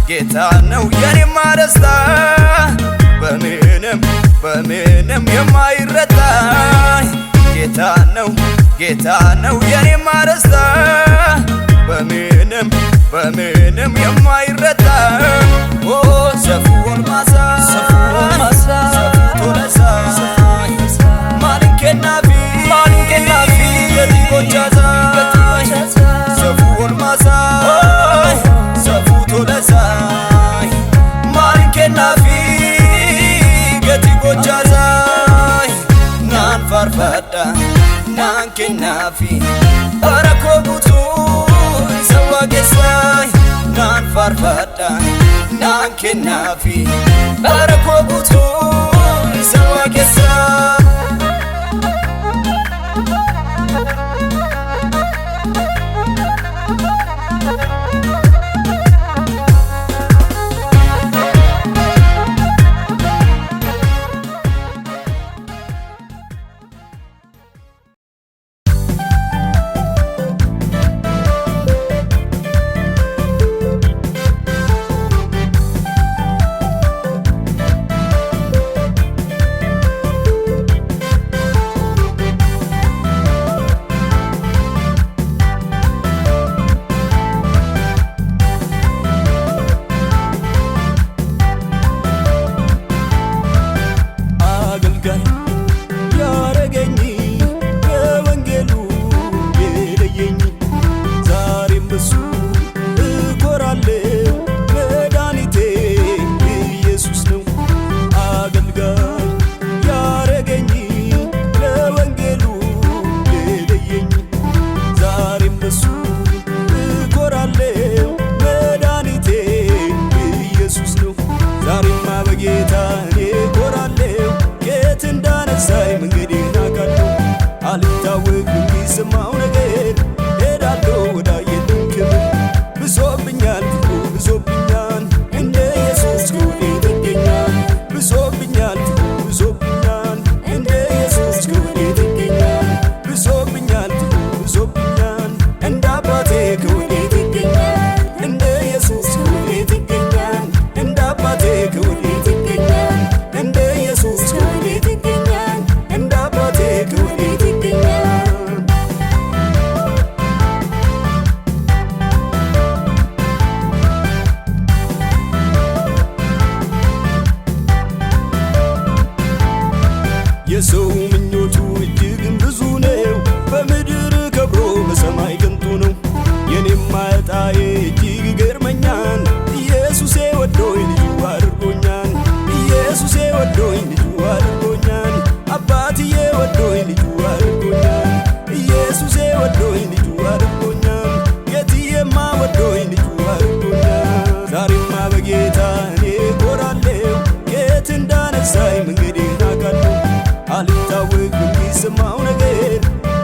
ጌታ ነው የኔማ ደስታ በምንም የማይረታ ጌታ ነው የኔማ ደስታ በምንም የማይረታ ሰፉን ማሳ ቶለሳ ማሊንኬናፊ ገቲቆቻዛ ሰፉን ማሳ ሰፉ ቶለሳ ማሊንኬናፊ ገቲቆቻዛ ናን ፋርፋዳ ናን ኬናፊ አረኮቡቱ ሰዋ ጌሳይ ናን ፋርፋዳ ናን ኬናፊ አረኮቡቱ ሰዋ ጌሳይ የሰው ምኞቱ እጅግም ብዙ ነው፣ በምድር ከብሮ በሰማይ ከንቱ ነው። የኔማ ዕጣዬ እጅግ ይገርመኛል፣ ኢየሱሴ ወዶኝ ልጁ አድርጎኛል። ኢየሱሴ ወዶኝ ልጁ አድርጎኛል። አባትዬ ወዶኝ ልጁ አድርጎኛል። ኢየሱሴ ወዶኝ ልጁ አድርጎኛል። ጌትዬማ ወዶኝ ልጁ አድርጎኛል። ዛሬማ በጌታ እኔ ኮራለሁ፣ የት እንዳነሳኝ መንገዴን አውቃለሁ። አልታወቅ በሚሰማው ነገር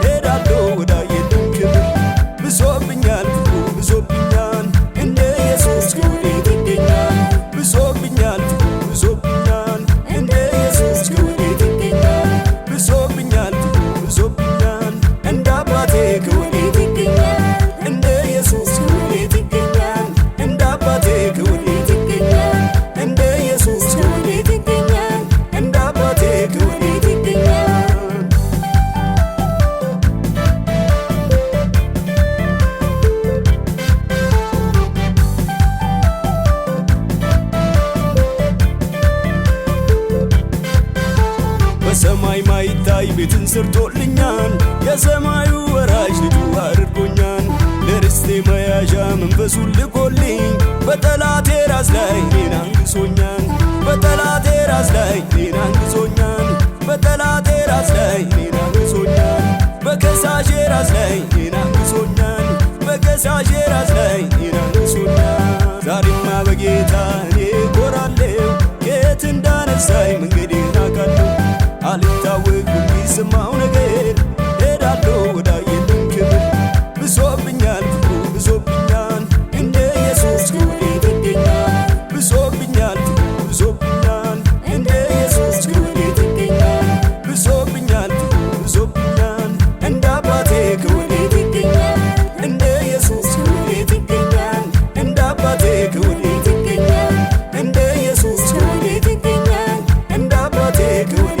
ሄዳለሁ ወዳየልኝ ክብር። ብሶብኛል ፍቅሩ ብሶብኛል፣ እንደ ኢየሱስ ከወዴት ይገኛል? ብሶብኛል ፍቅሩ ብሶብኛል፣ እንደ ኢየሱስ ከወዴት ይገኛል? ብሶብኛል ፍቅሩ ብሶብኛል፣ እንደ አባቴ ከወዴት ይገኛል? እንደ ኢየሱስ ከወዴት ይገኛል? እንደ አባቴ ከወዴት ይገኛል? እንደ ኢየሱስ ከወዴት ይገኛል? እንደ አባቴ ከወዴት ይገኛል? በሰማይ ማይታይ ቤትን ሰርቶልኛል፣ የሰማዩ ወራሽ ልጁ አድርጎኛል። ለርስቴ መያዣ መንፈሱን ልኮልኝ፣ በጠላቴ ራስ ላይ እኔን አንግሶኛል። በጠላቴ ራስ ላይ እኔን አንግሶኛል። በጠላቴ ራስ ላይ እኔን አንግሶኛል። በከሳሼ ራስ ላይ እኔን አንግሶኛል። በከሳሼ ራስ ላይ እኔን አንግሶኛል። ዛሬማ በጌታ እኔ ኮራለሁ፣ የት እንዳነሳኝ መንገዴን አውቃለሁ። አልታወቅ በሚሰማው ነገር ሄዳለሁ ወዳየልኝ ክብር። ብሶብኛል ፍቅሩ ብሶብኛል፣ እንደ ኢየሱስ ከወዴት ይገኛል? ብሶብኛል ፍቅሩ ብሶብኛል፣ እንደ ኢየሱስ ከወዴት ይገኛል? ብሶብኛል ፍቅሩ ብሶብኛል፣ እንደ አባቴ ከወዴት ይገኛል? እንደ ኢየሱስ ከወዴት ይገኛል? እንደ አባቴ ከወዴት ይገኛል? እንደ ኢየሱስ ከወዴት ይገኛል? እንደ አባቴ ከወዴት